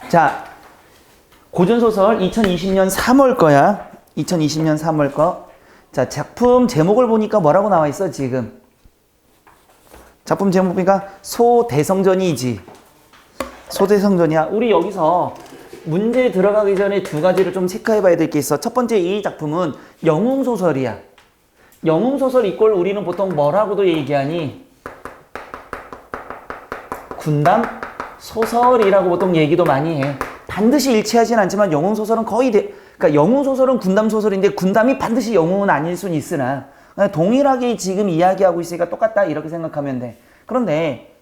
자, 고전소설 2020년 3월 거야. 2020년 3월 거. 자, 작품 제목을 보니까 뭐라고 나와 있어, 지금? 작품 제목 보니까 소대성전이지. 소대성전이야. 우리 여기서 문제 들어가기 전에 두 가지를 좀 체크해 봐야 될 게 있어. 첫 번째, 이 작품은 영웅소설이야. 영웅소설 이꼴 우리는 보통 뭐라고도 얘기하니? 군담 소설이라고 보통 얘기도 많이 해. 반드시 일치하진 않지만 영웅소설은 거의 그러니까 영웅소설은 군담소설인데 군담이 반드시 영웅은 아닐 수는 있으나 동일하게 지금 이야기하고 있으니까 똑같다 이렇게 생각하면 돼. 그런데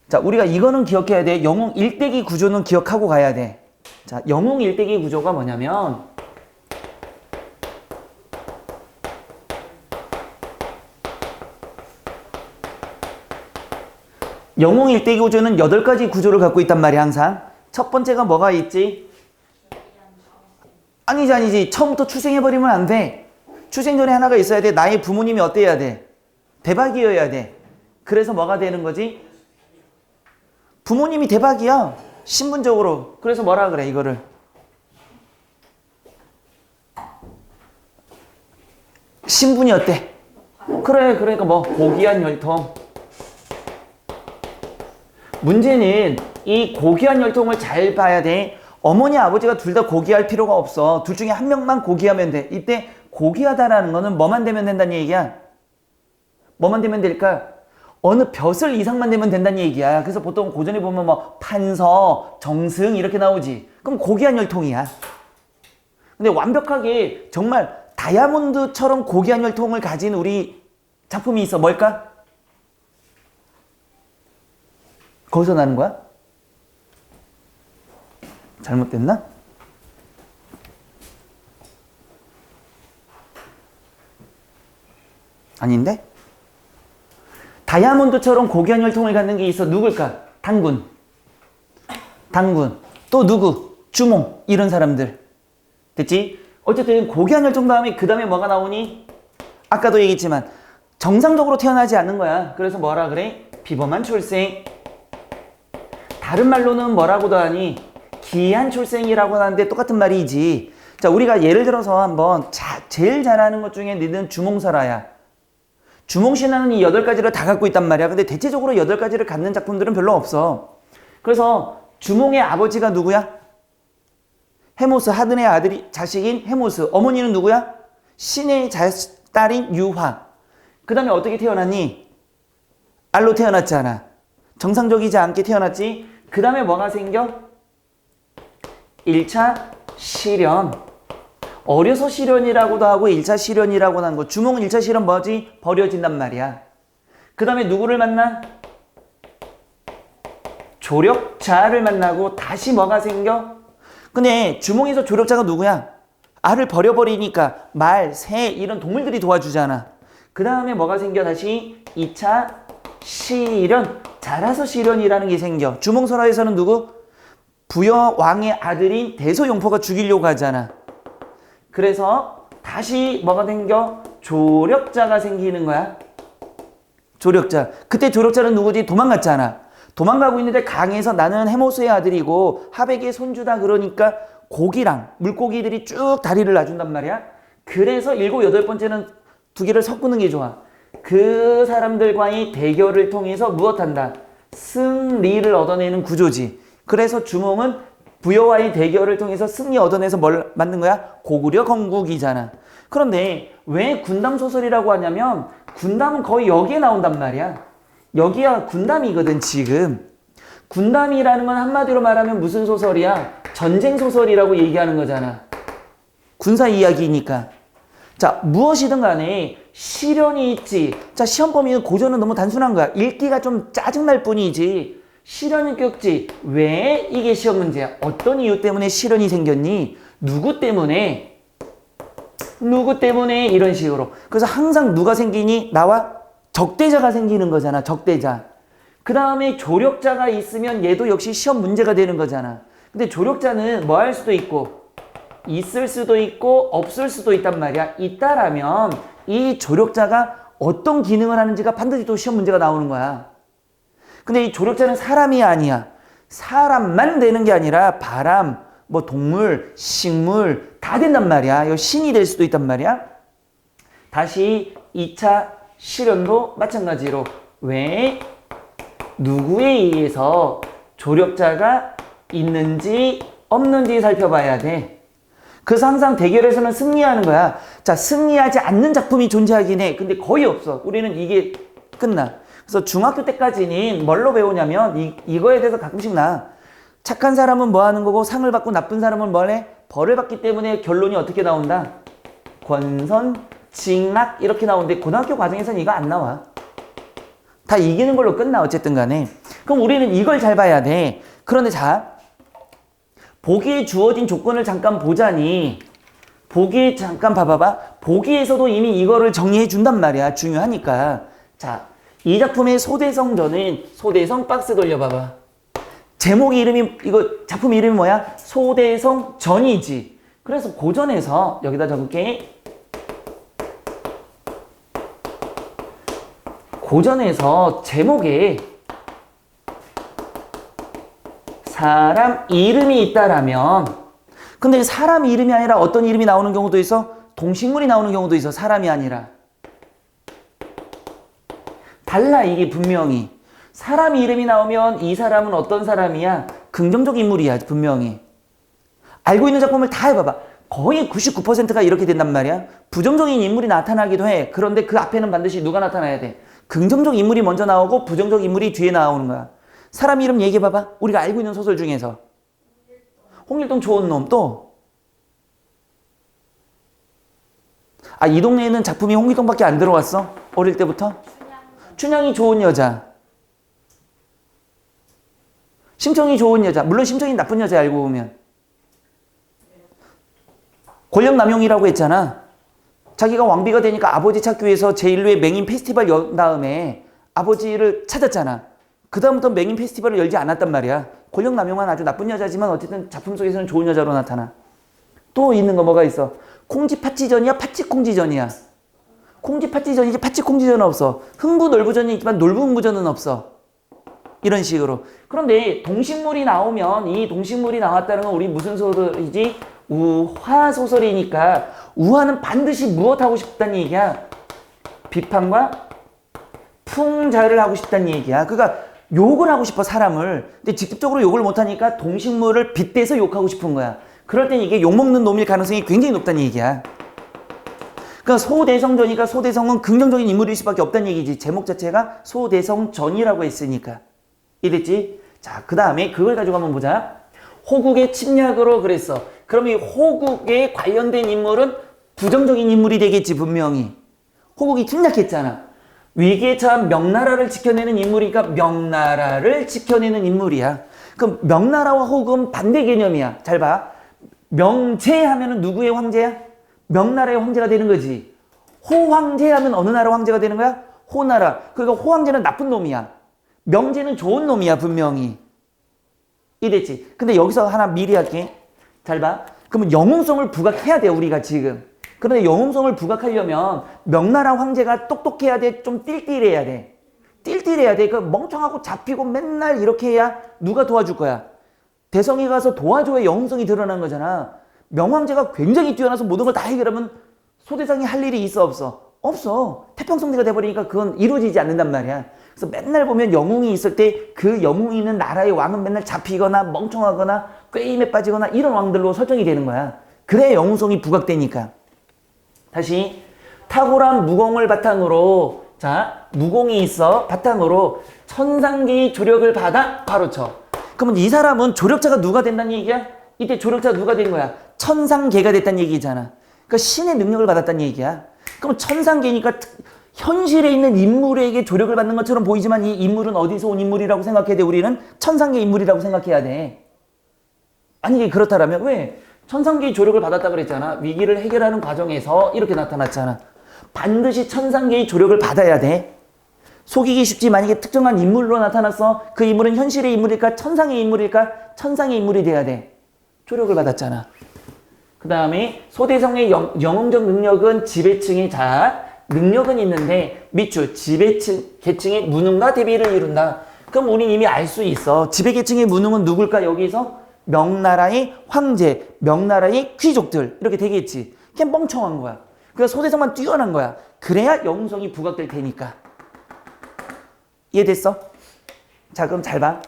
자, 우리가 이거는 기억해야 돼. 영웅 일대기 구조는 기억하고 가야 돼. 자, 영웅 일대기 구조가 뭐냐면 영웅 일대기 구조는 8가지 구조를 갖고 있단 말이야, 항상. 첫 번째가 뭐가 있지? 아니지. 처음부터 출생해버리면 안 돼. 출생 전에 하나가 있어야 돼. 나의 부모님이 어때야 돼? 대박이어야 돼. 그래서 뭐가 되는 거지? 부모님이 대박이야. 신분적으로. 그래서 뭐라 그래, 이거를? 신분이 어때? 그래, 그러니까 뭐 고귀한 혈통. 문제는 이 고귀한 혈통을 잘 봐야 돼. 어머니, 아버지가 둘 다 고귀할 필요가 없어. 둘 중에 한 명만 고귀하면 돼. 이때 고귀하다라는 거는 뭐만 되면 된다는 얘기야? 뭐만 되면 될까? 어느 벼슬 이상만 되면 된다는 얘기야. 그래서 보통 고전에 보면 뭐 판서, 정승 이렇게 나오지. 그럼 고귀한 혈통이야. 근데 완벽하게 정말 다이아몬드처럼 고귀한 혈통을 가진 우리 작품이 있어. 뭘까? 거기서 나는 거야? 잘못됐나? 아닌데? 다이아몬드처럼 고귀한 혈통을 갖는 게 있어. 누굴까? 당군. 또 누구? 주몽. 이런 사람들. 됐지? 어쨌든 고귀한 혈통 다음에 그 다음에 뭐가 나오니? 아까도 얘기했지만 정상적으로 태어나지 않는 거야. 그래서 뭐라 그래? 비범한 출생. 다른 말로는 뭐라고도 하니? 기이한 출생이라고 하는데 똑같은 말이지. 자, 우리가 예를 들어서 한번 제일 잘하는 것 중에 너는 주몽설화야. 주몽신화는 이 8가지를 다 갖고 있단 말이야. 근데 대체적으로 8가지를 갖는 작품들은 별로 없어. 그래서 주몽의 아버지가 누구야? 해모스, 하든의 자식인 해모스. 어머니는 누구야? 신의 딸인 유화. 그 다음에 어떻게 태어났니? 알로 태어났잖아. 정상적이지 않게 태어났지. 그 다음에 뭐가 생겨? 1차 실현. 어려서 실현이라고도 하고 1차 실현이라고 하는 거. 주몽은 1차 실현 뭐지? 버려진단 말이야. 그 다음에 누구를 만나? 조력자를 만나고 다시 뭐가 생겨? 근데 주몽에서 조력자가 누구야? 알을 버려버리니까 말, 새 이런 동물들이 도와주잖아. 그 다음에 뭐가 생겨? 다시 2차 실현. 자라서 실현이라는 게 생겨. 주몽설화에서는 누구? 부여 왕의 아들인 대소용포가 죽이려고 하잖아. 그래서 다시 뭐가 생겨? 조력자가 생기는 거야. 조력자. 그때 조력자는 누구지? 도망갔잖아. 도망가고 있는데 강에서 나는 해모스의 아들이고 하백의 손주다 그러니까 고기랑 물고기들이 쭉 다리를 놔준단 말이야. 그래서 7, 8번째는 두 개를 섞는 게 좋아. 그 사람들과의 대결을 통해서 무엇한다? 승리를 얻어내는 구조지. 그래서 주몽은 부여와의 대결을 통해서 승리 얻어내서 뭘 만든 거야? 고구려 건국이잖아. 그런데 왜 군담소설이라고 하냐면 군담은 거의 여기에 나온단 말이야. 여기가 군담이거든, 지금. 군담이라는 건 한마디로 말하면 무슨 소설이야? 전쟁소설이라고 얘기하는 거잖아. 군사 이야기니까. 자, 무엇이든 간에 실현이 있지. 자, 시험 범위는 고전은 너무 단순한 거야. 읽기가 좀 짜증날 뿐이지. 실현이 꼈지. 왜 이게 시험 문제야? 어떤 이유 때문에 실현이 생겼니? 누구 때문에 이런 식으로. 그래서 항상 누가 생기니? 나와 적대자가 생기는 거잖아. 적대자. 그 다음에 조력자가 있으면 얘도 역시 시험 문제가 되는 거잖아. 근데 조력자는 뭐 할 수도 있고 있을 수도 있고 없을 수도 있단 말이야. 있다라면 이 조력자가 어떤 기능을 하는지가 반드시 또 시험 문제가 나오는 거야. 근데 이 조력자는 사람이 아니야. 사람만 되는 게 아니라 바람, 뭐 동물, 식물 다 된단 말이야. 이거 신이 될 수도 있단 말이야. 다시 2차 실현도 마찬가지로 왜 누구에 의해서 조력자가 있는지 없는지 살펴봐야 돼. 그래서 항상 대결에서는 승리하는 거야. 자, 승리하지 않는 작품이 존재하긴 해. 근데 거의 없어. 우리는 이게 끝나. 그래서 중학교 때까지는 뭘로 배우냐면 이거에 대해서 가끔씩 착한 사람은 뭐 하는 거고 상을 받고 나쁜 사람은 뭘 해? 벌을 받기 때문에 결론이 어떻게 나온다? 권선, 징악 이렇게 나오는데 고등학교 과정에서는 이거 안 나와. 다 이기는 걸로 끝나 어쨌든 간에. 그럼 우리는 이걸 잘 봐야 돼. 그런데 자, 보기에 주어진 조건을 잠깐 보자니 보기에 잠깐 봐봐봐. 보기에서도 이미 이거를 정리해 준단 말이야. 중요하니까. 자, 이 작품의 소대성전은 소대성 박스 돌려봐봐. 제목 이름이 이거 작품 이름이 뭐야? 소대성전이지. 그래서 고전에서 여기다 적을게. 고전에서 제목에 사람 이름이 있다라면, 근데 사람 이름이 아니라 어떤 이름이 나오는 경우도 있어? 동식물이 나오는 경우도 있어. 사람이 아니라. 달라 이게 분명히. 사람 이름이 나오면 이 사람은 어떤 사람이야? 긍정적 인물이야 분명히. 알고 있는 작품을 다 해봐봐. 거의 99%가 이렇게 된단 말이야. 부정적인 인물이 나타나기도 해. 그런데 그 앞에는 반드시 누가 나타나야 돼? 긍정적 인물이 먼저 나오고 부정적 인물이 뒤에 나오는 거야. 사람 이름 얘기해봐봐. 우리가 알고 있는 소설 중에서. 홍길동 좋은 놈. 또 이 동네에는 작품이 홍길동밖에 안 들어왔어? 어릴 때부터? 춘향이 좋은 여자. 심청이 좋은 여자. 물론 심청이 나쁜 여자 알고 보면. 권력남용이라고 했잖아. 자기가 왕비가 되니까 아버지 찾기 위해서 제1회 맹인 페스티벌 연 다음에 아버지를 찾았잖아. 그 다음부터 맹인 페스티벌을 열지 않았단 말이야. 권력남용은 아주 나쁜 여자지만 어쨌든 작품 속에서는 좋은 여자로 나타나. 또 있는 거 뭐가 있어? 콩지팥지전이야? 팥지콩지전이야? 콩지팥지전이지 팥지콩지전은 없어. 흥부놀부전이 있지만 놀부흥부전은 없어. 이런 식으로. 그런데 동식물이 나오면 이 동식물이 나왔다는 건 우리 무슨 소설이지? 우화소설이니까 우화는 반드시 무엇 하고 싶다는 얘기야? 비판과 풍자를 하고 싶다는 얘기야. 그러니까 욕을 하고 싶어 사람을. 근데 직접적으로 욕을 못하니까 동식물을 빗대서 욕하고 싶은 거야. 그럴 땐 이게 욕먹는 놈일 가능성이 굉장히 높다는 얘기야. 그러니까 소대성전이니까 소대성은 긍정적인 인물일 수밖에 없다는 얘기지. 제목 자체가 소대성전이라고 했으니까. 이랬지? 자, 그 다음에 그걸 가지고 한번 보자. 호국의 침략으로 그랬어. 그럼 이 호국에 관련된 인물은 부정적인 인물이 되겠지 분명히. 호국이 침략했잖아. 위기에 처한 명나라를 지켜내는 인물이니까 명나라를 지켜내는 인물이야. 그럼 명나라와 호국은 반대 개념이야. 잘 봐. 명제하면 누구의 황제야? 명나라의 황제가 되는 거지. 호황제하면 어느 나라 황제가 되는 거야? 호나라. 그러니까 호황제는 나쁜 놈이야. 명제는 좋은 놈이야 분명히. 이랬지. 근데 여기서 하나 미리 할게. 잘 봐. 그러면 영웅성을 부각해야 돼 우리가 지금. 그런데 영웅성을 부각하려면 명나라 황제가 똑똑해야 돼? 좀 띨띨해야 돼? 띨띨해야 돼. 그 멍청하고 잡히고 맨날 이렇게 해야 누가 도와줄 거야? 대성이 가서 도와줘야 영웅성이 드러나는 거잖아. 명황제가 굉장히 뛰어나서 모든 걸 다 해결하면 소대장이 할 일이 있어 없어? 없어. 태평성대가 돼버리니까 그건 이루어지지 않는단 말이야. 그래서 맨날 보면 영웅이 있을 때 그 영웅이 있는 나라의 왕은 맨날 잡히거나 멍청하거나 꾀임에 빠지거나 이런 왕들로 설정이 되는 거야. 그래야 영웅성이 부각되니까. 다시 탁월한 무공을 바탕으로, 자, 무공이 있어 바탕으로 천상계의 조력을 받아 가로쳐. 그러면 이 사람은 조력자가 누가 된다는 얘기야? 이때 조력자가 누가 된 거야? 천상계가 됐다는 얘기잖아. 그러니까 신의 능력을 받았다는 얘기야. 그럼 천상계니까 현실에 있는 인물에게 조력을 받는 것처럼 보이지만 이 인물은 어디서 온 인물이라고 생각해야 돼? 우리는 천상계 인물이라고 생각해야 돼. 만약에 그렇다면 왜? 천상계의 조력을 받았다 그랬잖아. 위기를 해결하는 과정에서 이렇게 나타났잖아. 반드시 천상계의 조력을 받아야 돼. 속이기 쉽지. 만약에 특정한 인물로 나타났어. 그 인물은 현실의 인물일까? 천상의 인물일까? 천상의 인물이 돼야 돼. 조력을 받았잖아. 그 다음에 소대성의 영웅적 능력은 지배층의 능력은 있는데 밑줄 지배층 계층의 무능과 대비를 이룬다. 그럼 우린 이미 알 수 있어. 지배계층의 무능은 누굴까? 여기서 명나라의 황제, 명나라의 귀족들 이렇게 되겠지. 그냥 멍청한 거야. 그래서 소대성만 뛰어난 거야. 그래야 영웅성이 부각될 테니까. 이해됐어? 자, 그럼 잘 봐.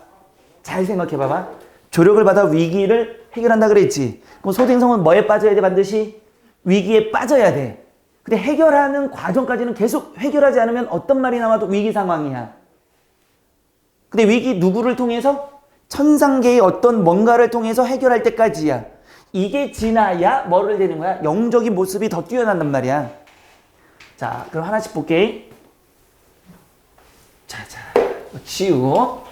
잘 생각해 봐봐. 조력을 받아 위기를 해결한다 그랬지. 그럼 소대성은 뭐에 빠져야 돼? 반드시 위기에 빠져야 돼. 근데 해결하는 과정까지는 계속 해결하지 않으면 어떤 말이 나와도 위기 상황이야. 근데 위기 누구를 통해서? 천상계의 어떤 뭔가를 통해서 해결할 때까지야. 이게 지나야 뭐를 되는 거야? 영적인 모습이 더 뛰어난단 말이야. 자, 그럼 하나씩 볼게. 자, 치우고.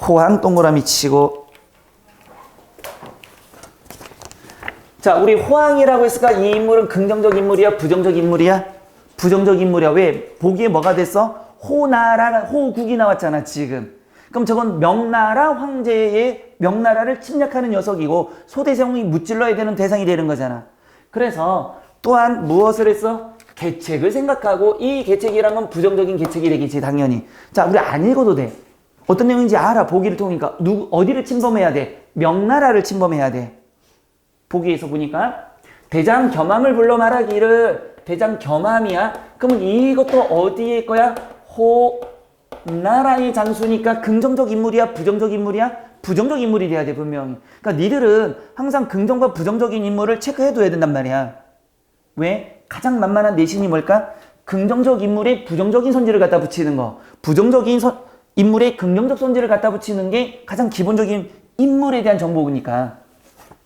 호황 동그라미 치고. 자, 우리 호황이라고 했을까? 이 인물은 긍정적 인물이야? 부정적 인물이야? 부정적 인물이야. 왜? 보기에 뭐가 됐어? 호나라, 호국이 나왔잖아, 지금. 그럼 저건 명나라 황제의 명나라를 침략하는 녀석이고 소대성이 무찔러야 되는 대상이 되는 거잖아. 그래서 또한 무엇을 했어? 계책을 생각하고 이 계책이란 건 부정적인 계책이 되겠지, 당연히. 자, 우리 안 읽어도 돼. 어떤 내용인지 알아, 보기를 통하니까. 어디를 침범해야 돼? 명나라를 침범해야 돼. 보기에서 보니까 대장 겸함을 불러 말하기를. 대장 겸함이야? 그러면 이것도 어디에 거야? 호나라의 장수니까 긍정적 인물이야? 부정적 인물이야? 부정적 인물이 돼야 돼, 분명히. 그러니까 니들은 항상 긍정과 부정적인 인물을 체크해둬야 된단 말이야. 왜? 가장 만만한 내신이 뭘까? 긍정적 인물에 부정적인 선지를 갖다 붙이는 거. 부정적인 인물에 긍정적 선지를 갖다 붙이는 게 가장 기본적인 인물에 대한 정보니까.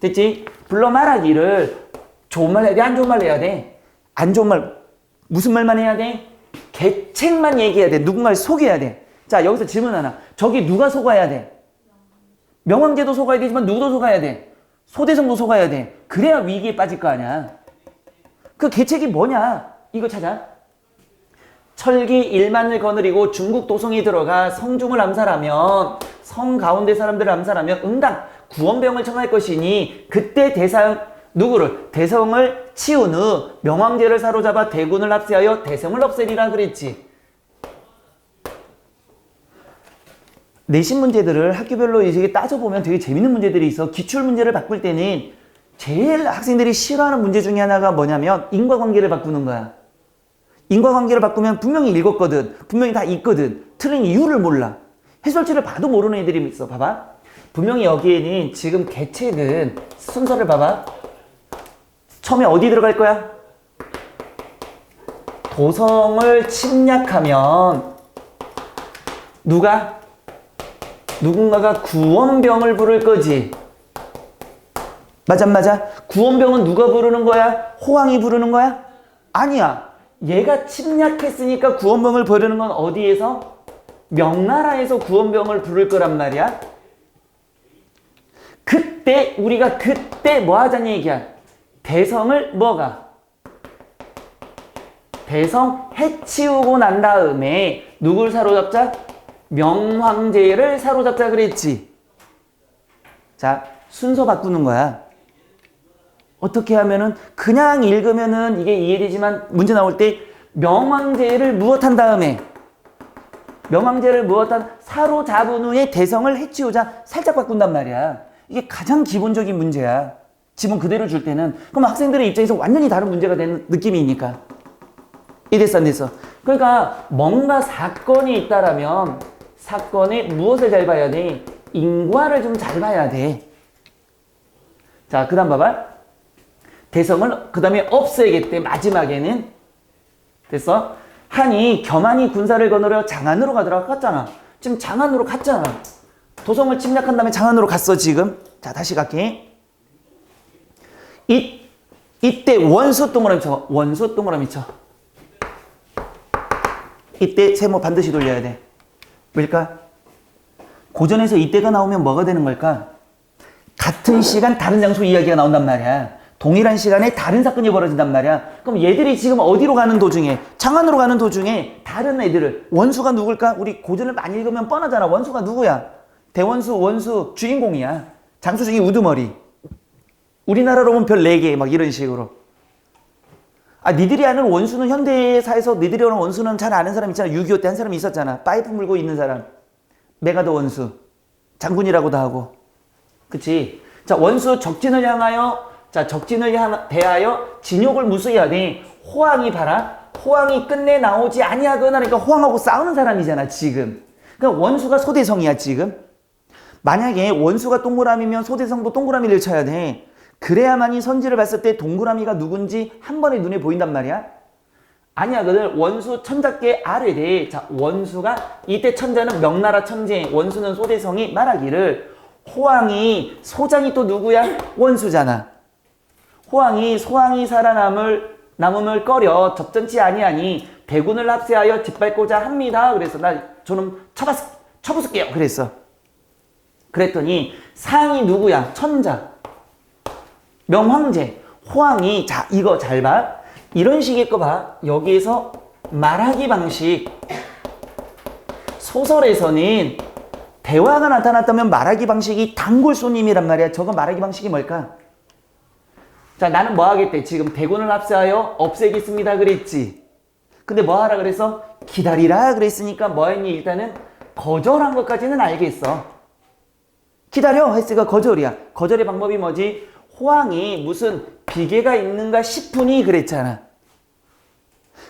됐지? 불러 말하기를 좋은 말 해야 돼? 안 좋은 말 해야 돼? 안 좋은 말, 무슨 말만 해야 돼? 계책만 얘기해야 돼. 누군가를 속여야 돼. 자, 여기서 질문 하나. 저기 누가 속아야 돼? 명왕제도 속아야 되지만 누구도 속아야 돼? 소대성도 속아야 돼. 그래야 위기에 빠질 거 아니야. 그 계책이 뭐냐? 이거 찾아. 철기 1만을 거느리고 중국 도성에 들어가 성중을 암살하면, 성 가운데 사람들을 암살하면 응당 구원병을 청할 것이니 그때 누구를? 대성을 치운 후 명왕제를 사로잡아 대군을 합세하여 대성을 없애리라 그랬지. 내신 문제들을 학교별로 이렇게 따져보면 되게 재밌는 문제들이 있어. 기출 문제를 바꿀 때는 제일 학생들이 싫어하는 문제 중에 하나가 뭐냐면 인과관계를 바꾸는 거야. 인과관계를 바꾸면 분명히 읽었거든. 분명히 다 있거든. 틀린 이유를 몰라. 해설지를 봐도 모르는 애들이 있어. 봐봐. 분명히 여기에는 지금 계책은 순서를 봐봐. 처음에 어디 들어갈 거야? 도성을 침략하면 누군가가 구원병을 부를 거지. 맞아, 맞아. 구원병은 누가 부르는 거야? 호황이 부르는 거야? 아니야. 얘가 침략했으니까 구원병을 부르는 건 어디에서? 명나라에서 구원병을 부를 거란 말이야. 그때 우리가 뭐 하자는 얘기야? 대성을 대성 해치우고 난 다음에 누굴 사로잡자? 명황제를 사로잡자 그랬지. 자, 순서 바꾸는 거야. 어떻게 하면은 그냥 읽으면은 이게 이해되지만 문제 나올 때 명황제를 무엇한 다음에 사로잡은 후에 대성을 해치우자 살짝 바꾼단 말이야. 이게 가장 기본적인 문제야. 지문 그대로 줄 때는. 그럼 학생들의 입장에서 완전히 다른 문제가 되는 느낌이니까. 이랬어, 안 됐어? 그러니까 뭔가 사건이 있다라면 사건에 무엇을 잘 봐야 돼? 인과를 좀 잘 봐야 돼. 자, 그 다음 봐봐. 대성을 그 다음에 없애겠대. 마지막에는. 됐어? 한이 겸한이 군사를 거느려 장안으로 가더라 갔잖아. 지금 장안으로 갔잖아. 도성을 침략한 다음에 장안으로 갔어, 지금. 자, 다시 갈게. 이때 원수 동그라미 쳐. 원수 동그라미 쳐. 이때 세모 반드시 돌려야 돼. 왜일까? 고전에서 이때가 나오면 뭐가 되는 걸까? 같은 시간 다른 장소 이야기가 나온단 말이야. 동일한 시간에 다른 사건이 벌어진단 말이야. 그럼 얘들이 지금 어디로 가는 도중에, 장안으로 가는 도중에 다른 애들을, 원수가 누굴까? 우리 고전을 많이 읽으면 뻔하잖아. 원수가 누구야? 대원수, 원수, 주인공이야. 장수 중에 우두머리. 우리나라로 보면 별 4개 막 이런 식으로. 니들이 아는 원수는 현대사에서 니들이 아는 원수는 잘 아는 사람 있잖아. 6.25 때 한 사람이 있었잖아. 파이프 물고 있는 사람. 메가더 원수. 장군이라고도 하고. 그치? 자, 원수 적진을 향하여, 자, 적진을 대하여 진욕을 무수하되 호황이 봐라. 호황이 끝내 나오지 아니하거나, 그러니까 호황하고 싸우는 사람이잖아, 지금. 그러니까 원수가 소대성이야, 지금. 만약에 원수가 동그라미면 소대성도 동그라미를 쳐야 돼. 그래야만이 선지를 봤을 때 동그라미가 누군지 한 번에 눈에 보인단 말이야. 아니야, 그들 원수 천자께 아뢰되. 자, 원수가 이때 천자는 명나라 천재, 원수는 소대성이 말하기를 호황이, 소장이 또 누구야? 원수잖아. 호황이 소황이 살아남음을 꺼려 접전치 아니하니 대군을 합세하여 짓밟고자 합니다. 그래서 나 저놈 쳐부술게요. 그랬어. 그랬더니 상이 누구야? 천자. 명황제. 호황이, 자, 이거 잘 봐. 이런 식의 거 봐. 여기에서 말하기 방식. 소설에서는 대화가 나타났다면 말하기 방식이 단골손님이란 말이야. 저거 말하기 방식이 뭘까? 자, 나는 뭐 하겠대? 지금 대군을 합세하여 없애겠습니다. 그랬지. 근데 뭐 하라 그랬어? 기다리라 그랬으니까 뭐 했니? 일단은 거절한 것까지는 알겠어. 기다려 했으니까 거절이야. 거절의 방법이 뭐지? 호황이 무슨 비계가 있는가 싶으니 그랬잖아.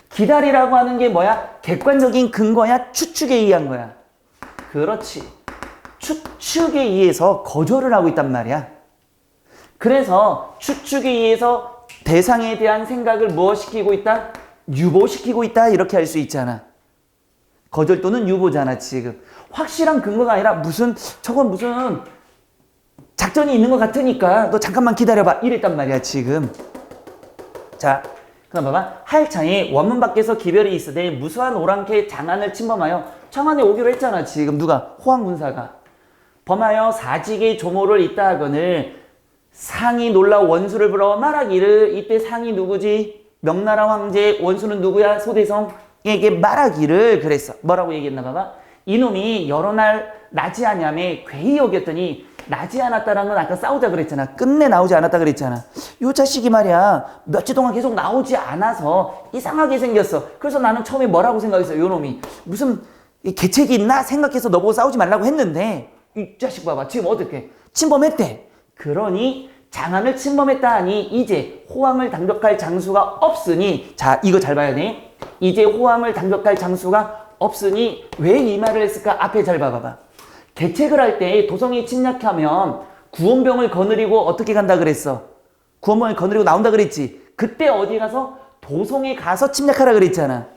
기다리라고 하는 게 뭐야? 객관적인 근거야? 추측에 의한 거야? 그렇지. 추측에 의해서 거절을 하고 있단 말이야. 그래서 추측에 의해서 대상에 대한 생각을 무엇시키고 있다? 유보시키고 있다. 이렇게 할 수 있잖아. 거절 또는 유보잖아, 지금. 확실한 근거가 아니라 저건 무슨 작전이 있는 것 같으니까 너 잠깐만 기다려봐. 이랬단 말이야, 지금. 자, 그럼 봐봐. 하일창에 원문 밖에서 기별이 있으되 무수한 오랑캐 장안을 침범하여 청안에 오기로 했잖아, 지금. 누가? 호황군사가. 범하여 사직의 조모를 있다 하거늘 상이 놀라 원수를 불러 말하기를. 이때 상이 누구지? 명나라 황제. 원수는 누구야? 소대성에게 말하기를 그랬어. 뭐라고 얘기했나 봐봐. 이놈이 여러 날 나지 않냐며 괴히 여겼더니 나지 않았다라는 건 아까 싸우자 그랬잖아. 끝내 나오지 않았다 그랬잖아. 요 자식이 말이야 며칠 동안 계속 나오지 않아서 이상하게 생겼어. 그래서 나는 처음에 뭐라고 생각했어. 요 놈이 무슨 계책이 있나 생각해서 너보고 싸우지 말라고 했는데 이 자식 봐봐. 지금 어떻게 침범했대. 그러니 장안을 침범했다 하니 이제 호황을 당적할 장수가 없으니. 자, 이거 잘 봐야 돼. 이제 호황을 당적할 장수가 없으니 왜 이 말을 했을까? 앞에 잘 봐봐. 계책을 할 때 도성이 침략하면 구원병을 거느리고 어떻게 간다 그랬어? 구원병을 거느리고 나온다 그랬지. 그때 어디 가서? 도성에 가서 침략하라 그랬잖아.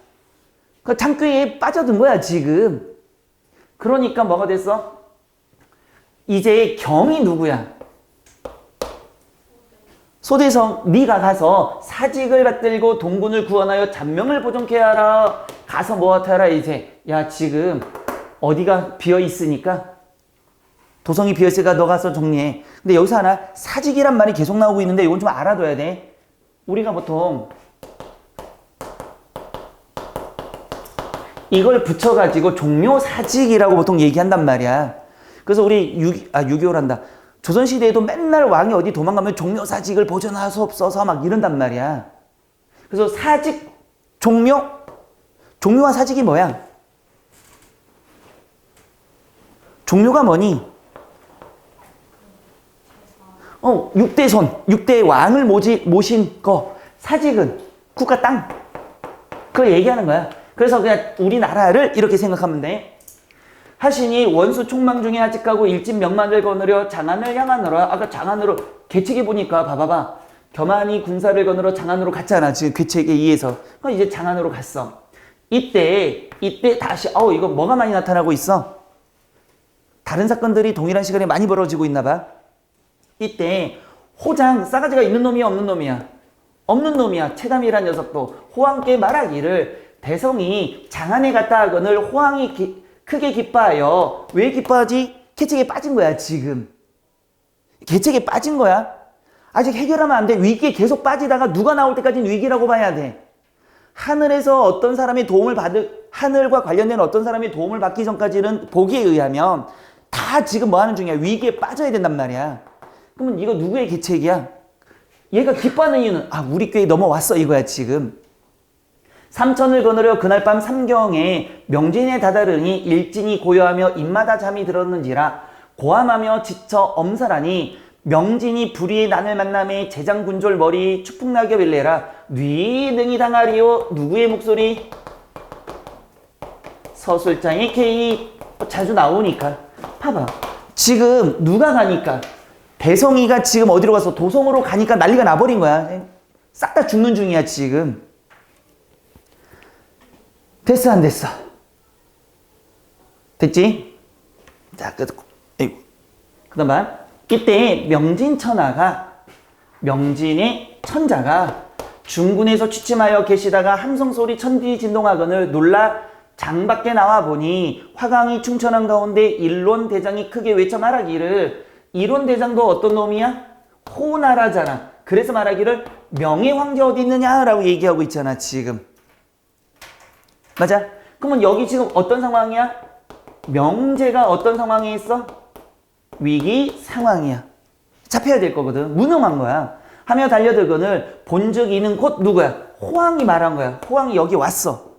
그 창고에 빠져든 거야, 지금. 그러니까 뭐가 됐어? 이제 경이 누구야? 소대성. 네가 가서 사직을 받들고 동군을 구원하여 잔명을 보존케 하라. 가서 뭐 하라 이제. 야, 지금 어디가 비어있으니까 도성이 비어있으니까 너 가서 정리해. 근데 여기서 하나 사직이란 말이 계속 나오고 있는데 이건 좀 알아둬야 돼. 우리가 보통 이걸 붙여가지고 종묘사직이라고 보통 얘기한단 말이야. 그래서 우리 6.25란다. 조선시대에도 맨날 왕이 어디 도망가면 종묘사직을 보존하소서 막 이런단 말이야. 그래서 사직, 종묘와 사직이 뭐야? 종묘가 뭐니? 6대 6대 왕을 모신 거. 사직은 국가 땅. 그걸 얘기하는 거야. 그래서 그냥 우리나라를 이렇게 생각하면 돼. 하시니 원수 총망 중에 하직하고 일진 명만을 거느려 장안을 향하노라. 아까 장안으로 계책에 보니까 봐봐봐. 겸한이 군사를 거느려 장안으로 갔잖아. 지금 계책에 의해서. 이제 장안으로 갔어. 이때 다시 이거 뭐가 많이 나타나고 있어? 다른 사건들이 동일한 시간에 많이 벌어지고 있나 봐. 이때 호장 싸가지가 있는 놈이야 없는 놈이야? 없는 놈이야. 최담이란 녀석도 호황께 말하기를 대성이 장안에 갔다 하거늘 호황이 크게 기뻐하여. 왜 기뻐하지? 계책에 빠진 거야, 지금. 계책에 빠진 거야. 아직 해결하면 안 돼. 위기에 계속 빠지다가 누가 나올 때까지는 위기라고 봐야 돼. 하늘에서 어떤 사람이 하늘과 관련된 어떤 사람이 도움을 받기 전까지는 보기에 의하면 다 지금 뭐 하는 중이야? 위기에 빠져야 된단 말이야. 그러면 이거 누구의 계책이야? 얘가 기뻐하는 이유는 우리 꾀에 넘어왔어 이거야 지금. 삼천을 거느려 그날 밤 삼경에 명진에 다다르니 일진이 고요하며 입마다 잠이 들었는지라 고함하며 지쳐 엄살하니 명진이 불의의 난을 만남에 재장군졸 머리 축풍낙엽 일래라 뉘능이 당하리요. 누구의 목소리? 서술장의 K 자주 나오니까. 봐봐. 지금 누가 가니까 대성이가 지금 어디로 가서 도성으로 가니까 난리가 나버린 거야. 싹 다 죽는 중이야 지금. 됐어 안 됐어? 됐지? 자, 그다음 봐. 이때 명진의 천자가 중군에서 취침하여 계시다가 함성소리 천지 진동하거늘 놀라 장 밖에 나와 보니 화강이 충천한 가운데 일론대장이 크게 외쳐 말하기를, 일론대장도 어떤 놈이야? 호나라잖아. 그래서 말하기를 명의 황제 어디 있느냐라고 얘기하고 있잖아 지금. 맞아? 그러면 여기 지금 어떤 상황이야? 명제가 어떤 상황에 있어? 위기 상황이야. 잡혀야 될 거거든. 무능한 거야. 하며 달려들거늘 본즉 이는 곧 누구야? 호황이 말한 거야. 호황이 여기 왔어.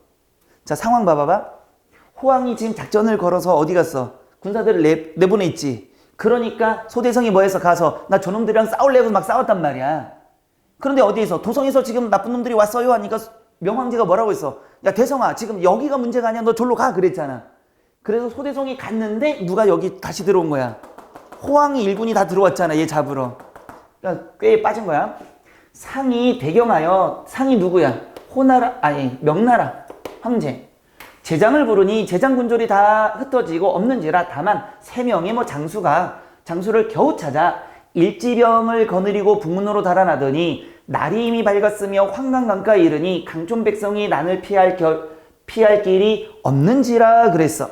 자, 상황 봐봐봐. 호황이 지금 작전을 걸어서 어디 갔어? 군사들을 내보냈지. 그러니까 소대성이 뭐 해서 가서 나 저놈들이랑 싸우려고 막 싸웠단 말이야. 그런데 어디에서? 도성에서 지금 나쁜 놈들이 왔어요 하니까 명황제가 뭐라고 했어? 야 대성아 지금 여기가 문제가 아니야. 너 절로 가 그랬잖아. 그래서 소대성이 갔는데 누가 여기 다시 들어온 거야? 호황이 일군이 다 들어왔잖아. 얘 잡으러. 그러니까 꽤 빠진 거야. 상이 대경하여, 상이 누구야? 명나라 황제. 제장을 부르니 제장군졸이 다 흩어지고 없는지라 다만 3명의 장수를 겨우 찾아 일지병을 거느리고 북문으로 달아나더니 날이 이미 밝았으며 황강강가에 이르니 강촌 백성이 난을 피할 길이 없는지라 그랬어.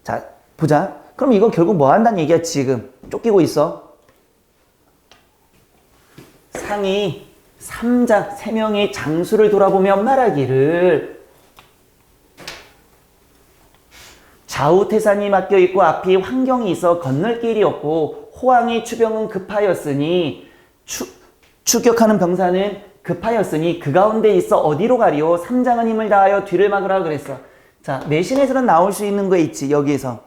자 보자. 그럼 이거 결국 뭐 한다는 얘기야 지금. 쫓기고 있어. 상이 3명의 장수를 돌아보며 말하기를, 좌우 태산이 막혀 있고 앞이 환경이 있어 건널 길이 없고 호황의 추병은 급하였으니 추격하는 병사는 급하였으니 그 가운데 있어 어디로 가리오? 삼장은 힘을 다하여 뒤를 막으라 그랬어. 자, 내신에서는 나올 수 있는 거 있지 여기에서.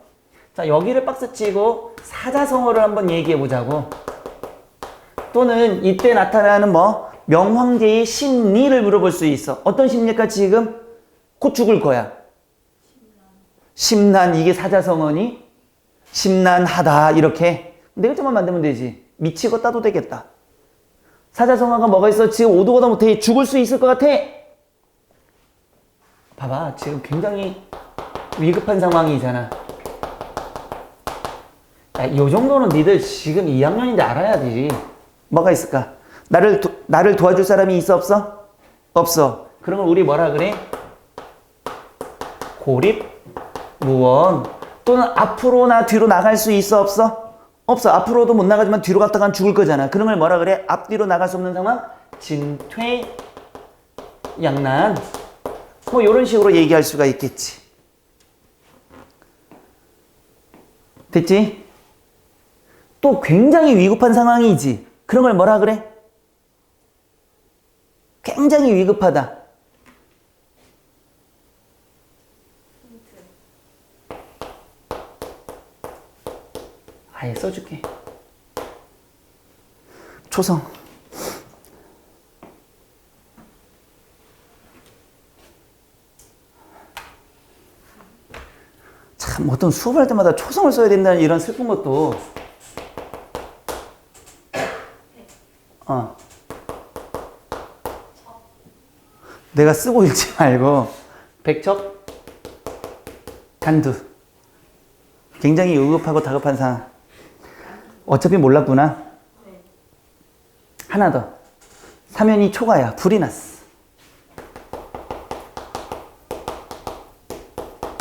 자, 여기를 박스 치고 사자성어를 한번 얘기해 보자고. 또는 이때 나타나는 명황제의 심리를 물어볼 수 있어. 어떤 심리일까 지금? 곧 죽을 거야. 심란. 이게 사자성어니? 심란하다 이렇게. 네 글자만 만들면 되지. 미치고 따도 되겠다. 사자성어가 뭐가 있어? 지금 오도가다 못해. 죽을 수 있을 것 같아. 봐봐. 지금 굉장히 위급한 상황이잖아. 야, 이 정도는 니들 지금 2학년인데 알아야 되지. 뭐가 있을까? 나를 도와줄 사람이 있어 없어? 없어. 그러면 우리 뭐라 그래? 고립, 무원. 또는 앞으로나 뒤로 나갈 수 있어 없어? 없어. 앞으로도 못 나가지만 뒤로 갔다간 죽을 거잖아. 그런 걸 뭐라 그래? 앞뒤로 나갈 수 없는 상황? 진퇴, 양난. 뭐 이런 식으로 얘기할 수가 있겠지. 됐지? 또 굉장히 위급한 상황이지. 그런 걸 뭐라 그래? 굉장히 위급하다. 아예 써줄게. 초성. 참 어떤 수업할 때마다 초성을 써야 된다는 이런 슬픈 것도. 내가 쓰고 읽지 말고 백척 간두. 굉장히 의급하고 다급한 상황. 어차피 몰랐구나. 하나 더. 사면이 초가야. 불이 났어.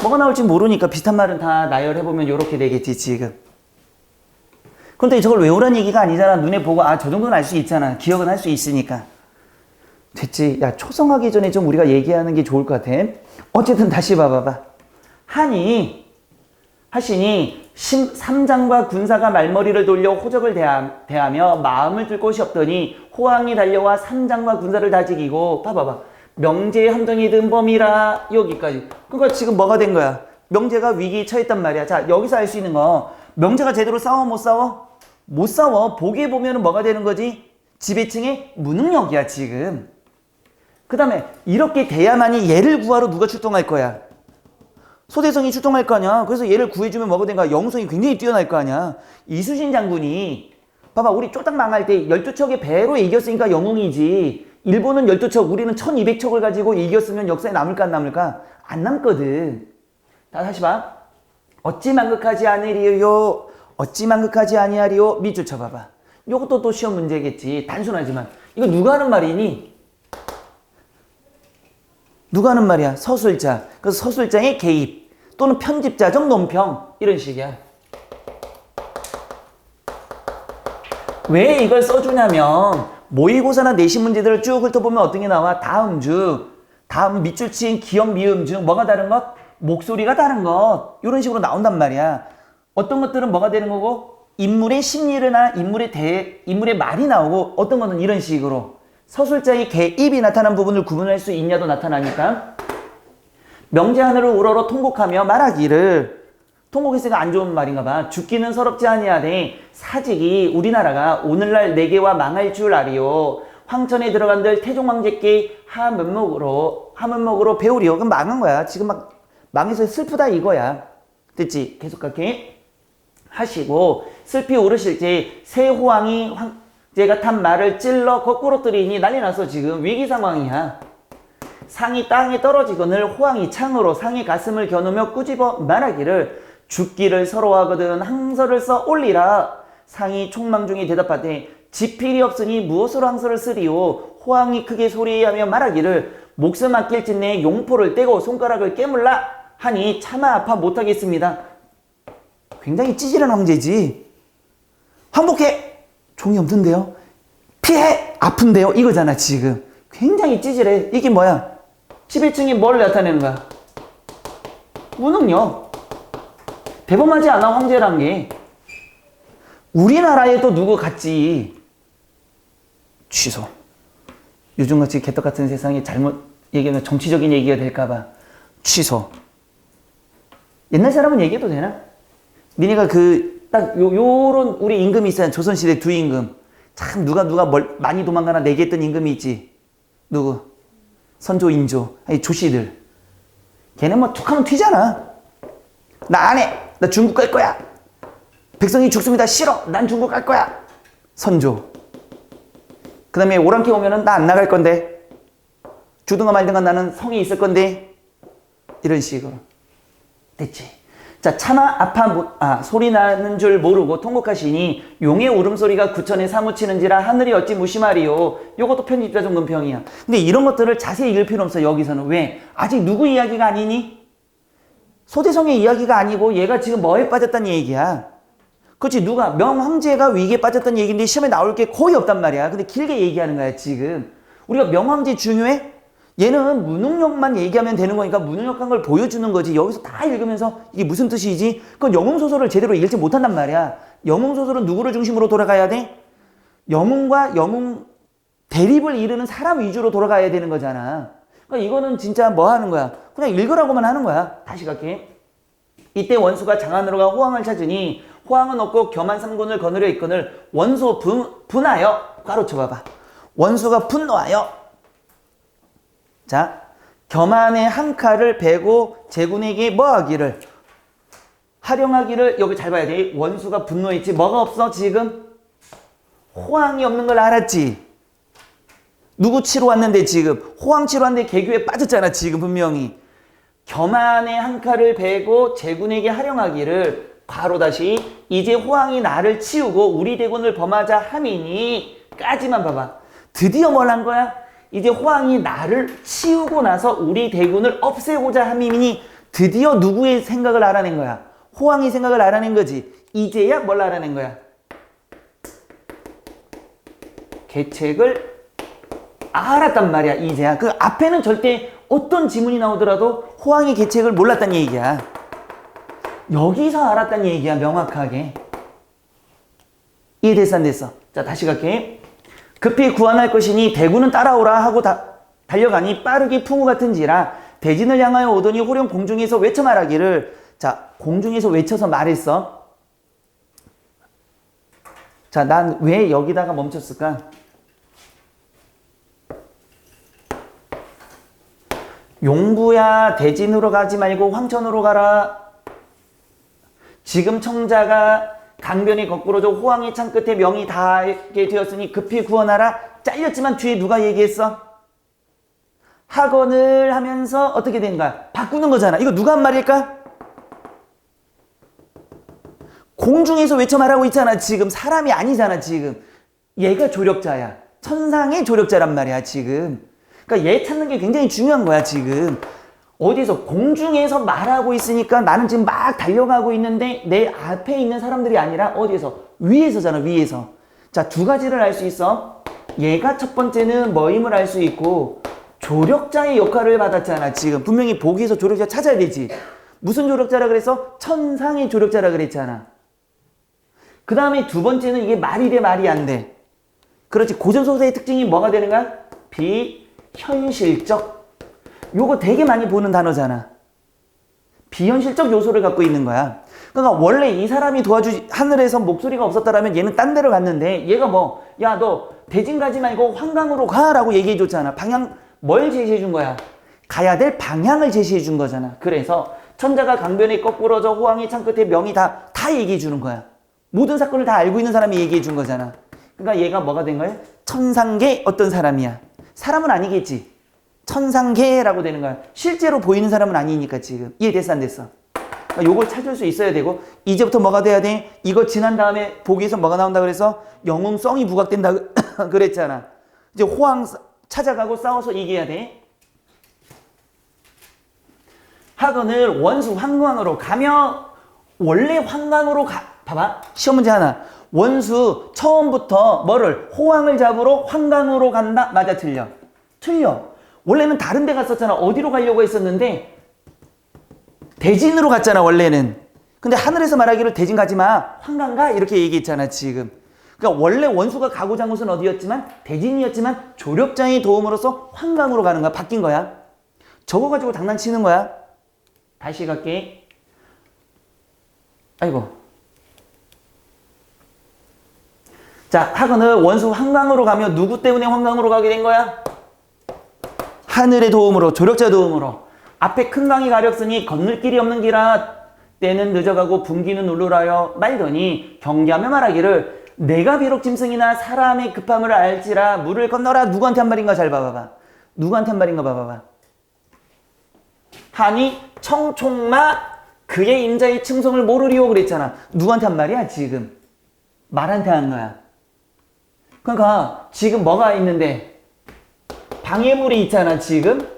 뭐가 나올지 모르니까 비슷한 말은 다 나열해보면 이렇게 되겠지 지금. 그런데 저걸 외우라는 얘기가 아니잖아. 눈에 보고 저 정도는 알 수 있잖아. 기억은 할 수 있으니까. 됐지. 야, 초성하기 전에 좀 우리가 얘기하는 게 좋을 것 같아. 어쨌든 다시 봐봐봐. 하시니 삼장과 군사가 말머리를 돌려 호적을 대하며 마음을 들 곳이 없더니 호황이 달려와 삼장과 군사를 다 죽이고 봐봐봐. 명제의 함정이 든 범이라 여기까지. 그러니까 지금 뭐가 된 거야? 명제가 위기에 처했단 말이야. 자, 여기서 알 수 있는 거 명제가 제대로 싸워 못 싸워? 못 싸워. 보기에 보면은 뭐가 되는 거지? 지배층의 무능력이야 지금. 그 다음에 이렇게 돼야만이 얘를 구하러 누가 출동할 거야? 소대성이 출동할 거 아니야. 그래서 얘를 구해주면 뭐가 된 거야? 영웅성이 굉장히 뛰어날 거 아니야. 이수신 장군이 봐봐, 우리 쫄딱 망할 때 12척의 배로 이겼으니까 영웅이지. 일본은 12척, 우리는 1200척을 가지고 이겼으면 역사에 남을까 안 남을까? 안 남거든. 다시 봐. 어찌 망극하지 아니리요? 어찌 망극하지 아니하리요? 밑줄 쳐봐봐. 요것도 또 시험 문제겠지. 단순하지만. 이거 누가 하는 말이니? 누가 하는 말이야? 서술자. 그래서 서술자의 개입 또는 편집자적 논평 이런 식이야. 왜 이걸 써주냐면 모의고사나 내신 문제들을 쭉 훑어보면 어떤 게 나와? 다음 밑줄 친 기역 미음 중 뭐가 다른 것? 목소리가 다른 것. 이런 식으로 나온단 말이야. 어떤 것들은 뭐가 되는 거고? 인물의 심리나 인물의 말이 나오고, 어떤 거는 이런 식으로 서술자의 개입이 나타난 부분을 구분할 수 있냐도 나타나니까. 명제 하늘을 우러러 통곡하며 말하기를, 통곡했으니까 안 좋은 말인가 봐. 죽기는 서럽지 아니하되 사직이 우리나라가 오늘날 내게와 망할 줄 아리요. 황천에 들어간들 태종왕제께 하면목으로 배우리요. 그럼 망한 거야. 지금 막 망해서 슬프다 이거야. 됐지? 계속 갈게. 하시고 슬피 오르실 때 새 호황이 황제가 탄 말을 찔러 거꾸로 뜨리니 난리 났어. 지금 위기 상황이야. 상이 땅에 떨어지거늘 호황이 창으로 상의 가슴을 겨누며 꾸집어 말하기를 죽기를 서러워하거든 항서를 써 올리라. 상이 촉망 중에 대답하되 지필이 없으니 무엇으로 항서를 쓰리오. 호황이 크게 소리하며 말하기를 목숨 아낄 진내 용포를 떼고 손가락을 깨물라 하니 차마 아파 못하겠습니다. 굉장히 찌질한 황제지. 항복해! 종이 없는데요? 피해! 아픈데요? 이거잖아 지금. 굉장히 찌질해. 이게 뭐야? 지배층이 뭘 나타내는 거야? 무능력. 대범하지 않아 황제란 게. 우리나라에 또 누구 같지? 취소. 요즘같이 개떡같은 세상에 잘못 얘기하면 정치적인 얘기가 될까봐 취소. 옛날 사람은 얘기해도 되나? 니네가 요런 우리 임금이 있어요. 조선시대 두 임금. 참 누가 많이 도망가나 내기했던 임금이 있지. 누구? 선조, 인조. 아니 조씨들. 걔는 뭐 툭하면 튀잖아. 나 안 해. 나 중국 갈 거야. 백성이 죽습니다. 싫어. 난 중국 갈 거야. 선조. 그 다음에 오랑캐 오면은 나 안 나갈 건데. 주든가 말든가 나는 성에 있을 건데. 이런 식으로. 됐지. 자, 차마 아파 소리 나는 줄 모르고 통곡하시니 용의 울음소리가 구천에 사무치는지라 하늘이 어찌 무심하리요. 요것도 편집자적 논평이야. 근데 이런 것들을 자세히 읽을 필요 없어. 여기서는. 왜? 아직 누구 이야기가 아니니? 소대성의 이야기가 아니고 얘가 지금 뭐에 빠졌다는 얘기야. 그렇지. 누가? 명황제가 위기에 빠졌다는 얘기인데 시험에 나올 게 거의 없단 말이야. 근데 길게 얘기하는 거야 지금. 우리가 명황제 중요해? 얘는 무능력만 얘기하면 되는 거니까 무능력한 걸 보여주는 거지. 여기서 다 읽으면서 이게 무슨 뜻이지? 그건 영웅소설을 제대로 읽지 못한단 말이야. 영웅소설은 누구를 중심으로 돌아가야 돼? 영웅과 영웅 대립을 이루는 사람 위주로 돌아가야 되는 거잖아. 그러니까 이거는 진짜 뭐 하는 거야? 그냥 읽으라고만 하는 거야. 다시 갈게. 이때 원수가 장안으로 가 호황을 찾으니 호황은 없고 겸한 삼군을 거느려 있거늘 원소 분하여 가로쳐봐봐. 원수가 분노하여 자, 겸한의 한 칼을 베고 제군에게 뭐 하기를? 활용하기를. 여기 잘 봐야 돼. 원수가 분노했지. 뭐가 없어 지금? 호황이 없는 걸 알았지? 누구 치러 왔는데 지금? 호황 치러 왔는데 개교에 빠졌잖아 지금 분명히. 겸한의 한 칼을 베고 제군에게 활용하기를 바로 다시 이제 호황이 나를 치우고 우리 대군을 범하자 함이니 까지만 봐봐. 드디어 뭘 한 거야? 이제 호황이 나를 치우고 나서 우리 대군을 없애고자 함이니 드디어 누구의 생각을 알아낸 거야? 호황이 생각을 알아낸 거지. 이제야 뭘 알아낸 거야? 계책을 알았단 말이야. 이제야. 그 앞에는 절대 어떤 지문이 나오더라도 호황이 계책을 몰랐단 얘기야. 여기서 알았다는 얘기야, 명확하게. 이해됐어, 안 됐어? 자, 다시 갈게. 급히 구원할 것이니 대군은 따라오라 하고 달려가니 빠르게 풍우 같은지라 대진을 향하여 오더니 호령 공중에서 외쳐 말하기를. 자, 공중에서 외쳐서 말했어. 자, 난 왜 여기다가 멈췄을까? 용부야, 대진으로 가지 말고 황천으로 가라. 지금 청자가 강변이 거꾸로져 호황의 창 끝에 명이 닿게 되었으니 급히 구원하라. 잘렸지만 뒤에 누가 얘기했어? 학원을 하면서 어떻게 된 거야? 바꾸는 거잖아. 이거 누가 한 말일까? 공중에서 외쳐 말하고 있잖아. 지금 사람이 아니잖아. 지금 얘가 조력자야. 천상의 조력자란 말이야. 지금 그러니까 얘 찾는 게 굉장히 중요한 거야. 지금 어디서 공중에서 말하고 있으니까 나는 지금 막 달려가고 있는데 내 앞에 있는 사람들이 아니라 어디에서? 위에서잖아. 위에서. 자, 두 가지를 알 수 있어. 얘가 첫 번째는 뭐임을 알 수 있고 조력자의 역할을 받았잖아. 지금 분명히 보기에서 조력자 찾아야 되지. 무슨 조력자라 그랬어? 천상의 조력자라 그랬잖아. 그 다음에 두 번째는 이게 말이 돼 말이 안 돼. 그렇지. 고전소설의 특징이 뭐가 되는 거야? 비현실적. 요거 되게 많이 보는 단어잖아. 비현실적 요소를 갖고 있는 거야. 그러니까 원래 이 사람이 하늘에서 목소리가 없었다라면 얘는 딴 데로 갔는데 얘가 뭐, 야, 너 대진 가지 말고 황강으로 가라고 얘기해 줬잖아. 방향, 뭘 제시해 준 거야? 가야 될 방향을 제시해 준 거잖아. 그래서 천자가 강변에 거꾸러져 호황의 창 끝에 명이 다 얘기해 주는 거야. 모든 사건을 다 알고 있는 사람이 얘기해 준 거잖아. 그러니까 얘가 뭐가 된 거야? 천상계 어떤 사람이야? 사람은 아니겠지. 천상계라고 되는 거야. 실제로 보이는 사람은 아니니까 지금. 이해됐어, 안 됐어? 그러니까 요걸 찾을 수 있어야 되고 이제부터 뭐가 돼야 돼? 이거 지난 다음에 보기에서 뭐가 나온다 그래서 영웅성이 부각된다 그랬잖아. 이제 호황 찾아가고 싸워서 이겨야 돼. 학원을 원수 황강으로 가며 원래 황강으로 봐봐. 시험 문제 하나. 원수 처음부터 뭐를? 호황을 잡으러 황강으로 간다. 맞아, 틀려? 틀려. 원래는 다른 데 갔었잖아. 어디로 가려고 했었는데 대진으로 갔잖아 원래는. 근데 하늘에서 말하기를 대진 가지 마. 황강 가. 이렇게 얘기했잖아 지금. 그러니까 원래 원수가 가고자 한 곳은 어디였지만 대진이었지만 조력자의 도움으로써 황강으로 가는 거야. 바뀐 거야. 저거 가지고 장난치는 거야. 다시 갈게. 아이고. 자, 학원을 원수 황강으로 가며 누구 때문에 황강으로 가게 된 거야? 하늘의 도움으로, 조력자 도움으로. 앞에 큰 강이 가렸으니 건널 길이 없는 기라. 때는 늦어가고 분기는 울르라여 말더니 경계하며 말하기를 내가 비록 짐승이나 사람의 급함을 알지라 물을 건너라. 누구한테 한 말인가 잘 봐봐봐. 누구한테 한 말인가 봐봐봐. 하니 청총마 그의 임자의 층성을 모르리오 그랬잖아. 누구한테 한 말이야 지금? 말한테 한 거야. 그러니까 지금 뭐가 있는데 방해물이 있잖아 지금.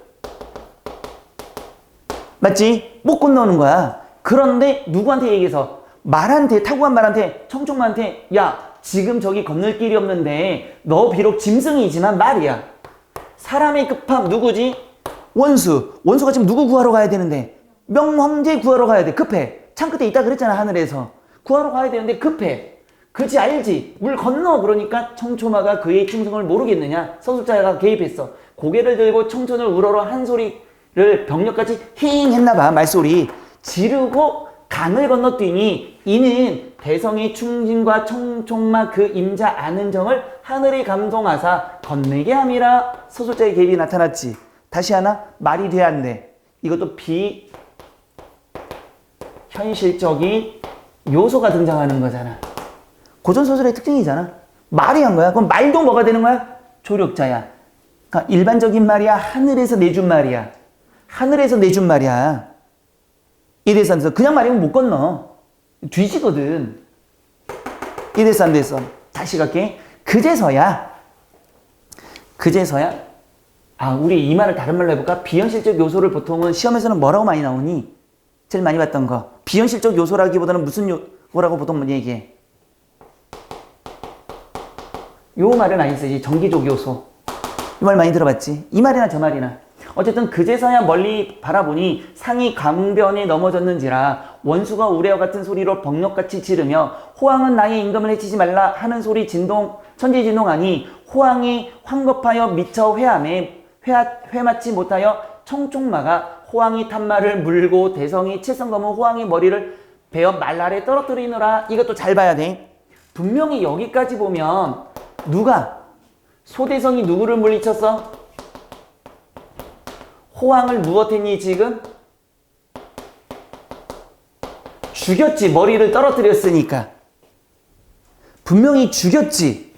맞지? 못 건너는 거야. 그런데 누구한테 얘기해서? 말한테, 타고한 말한테, 청총마한테 야 지금 저기 건널 길이 없는데 너 비록 짐승이지만 말이야. 사람의 급함 누구지? 원수. 원수가 지금 누구 구하러 가야 되는데? 명황제 구하러 가야 돼. 급해. 창끝에 있다 그랬잖아 하늘에서. 구하러 가야 되는데 급해. 그렇지 알지? 물 건너. 그러니까 청초마가 그의 충성을 모르겠느냐? 서술자가 개입했어. 고개를 들고 청천을 우러러 한 소리를 병력같이 힝 했나봐. 말소리 지르고 강을 건너뛰니 이는 대성의 충진과 청총마 그 임자 아는 정을 하늘이 감동하사 건네게 함이라. 서술자의 개입이 나타났지. 다시 하나 말이 돼야 안 돼. 이것도 비현실적인 요소가 등장하는 거잖아. 고전소설의 특징이잖아. 말이 한 거야. 그럼 말도 뭐가 되는 거야? 조력자야. 그러니까 일반적인 말이야. 하늘에서 내준 말이야. 하늘에서 내준 말이야. 이래서 안 돼서 그냥 말이면 못 건너. 뒤지거든. 이래서 안 돼서. 다시 갈게. 그제서야 우리 이 말을 다른 말로 해볼까? 비현실적 요소를 보통은 시험에서는 뭐라고 많이 나오니? 제일 많이 봤던 거. 비현실적 요소라기보다는 무슨 요소라고 보통 얘기해? 요 말을 많이 쓰지. 정기적 요소. 이 말 많이 들어봤지? 이 말이나 저 말이나. 어쨌든 그제서야 멀리 바라보니 상이 강변에 넘어졌는지라 원수가 우레와 같은 소리로 벅력같이 지르며 호황은 나의 임금을 해치지 말라 하는 소리 천지진동하니 호황이 황급하여 미처 회맞지 못하여 청총마가 호황이 탄 말을 물고 대성이 칠성검은 호황의 머리를 베어 말 아래 떨어뜨리느라. 이것도 잘 봐야 돼. 분명히 여기까지 보면 소대성이 누구를 물리쳤어? 호황을 무엇했니 지금? 죽였지. 머리를 떨어뜨렸으니까. 분명히 죽였지.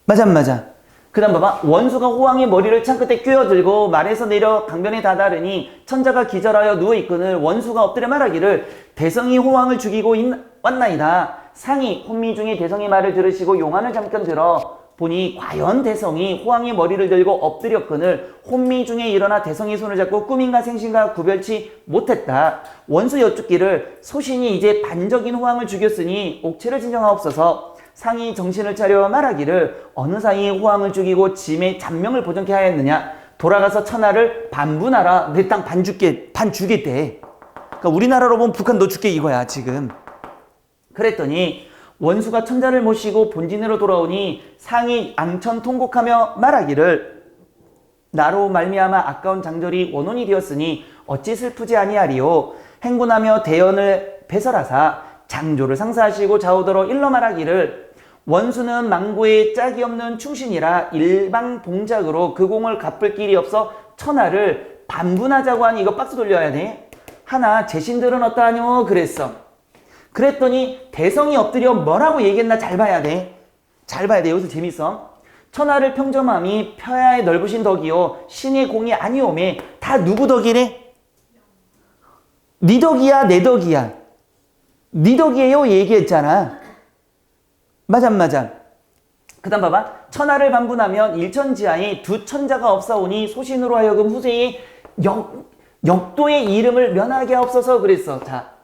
맞아 안 맞아? 그 다음 봐봐. 원수가 호황의 머리를 창끝에 끼어들고 말에서 내려 강변에 다다르니 천자가 기절하여 누워있거늘 원수가 엎드려 말하기를 대성이 호황을 죽이고 왔나이다. 상이 혼미 중에 대성의 말을 들으시고 용안을 잠깐 들어 보니 과연 대성이 호황의 머리를 들고 엎드렸거늘 혼미 중에 일어나 대성의 손을 잡고 꿈인가 생신가 구별치 못했다. 원수 여쭙기를 소신이 이제 반적인 호황을 죽였으니 옥체를 진정하옵소서. 상이 정신을 차려 말하기를 어느 사이에 호황을 죽이고 짐의 잔명을 보정케 하였느냐. 돌아가서 천하를 반분하라. 내 땅 반 주겠대. 그러니까 우리나라로 보면 북한 너 줄게 이거야 지금. 그랬더니 원수가 천자를 모시고 본진으로 돌아오니 상이 앙천 통곡하며 말하기를 나로 말미암아 아까운 장절이 원혼이 되었으니 어찌 슬프지 아니하리요. 행군하며 대연을 배설하사 장조를 상사하시고 좌우더러 일러 말하기를 원수는 망고에 짝이 없는 충신이라 일방 봉작으로 그 공을 갚을 길이 없어 천하를 반분하자고 하니. 이거 박스 돌려야 돼. 하나 제신들은 어떠하뇨 그랬어. 그랬더니 대성이 엎드려 뭐라고 얘기했나 잘 봐야 돼. 잘 봐야 돼. 여기서 재밌어. 천하를 평정함이 펴야의 넓으신 덕이요 신의 공이 아니오매. 다 누구 덕이래? 네 덕이야 내 덕이야? 네 덕이에요 얘기했잖아. 맞아 안 맞아? 그 다음 봐봐. 천하를 반분하면 일천지하에 두 천자가 없사오니 소신으로 하여금 후세의 역도의 이름을 면하게 하옵소서 그랬어. 자,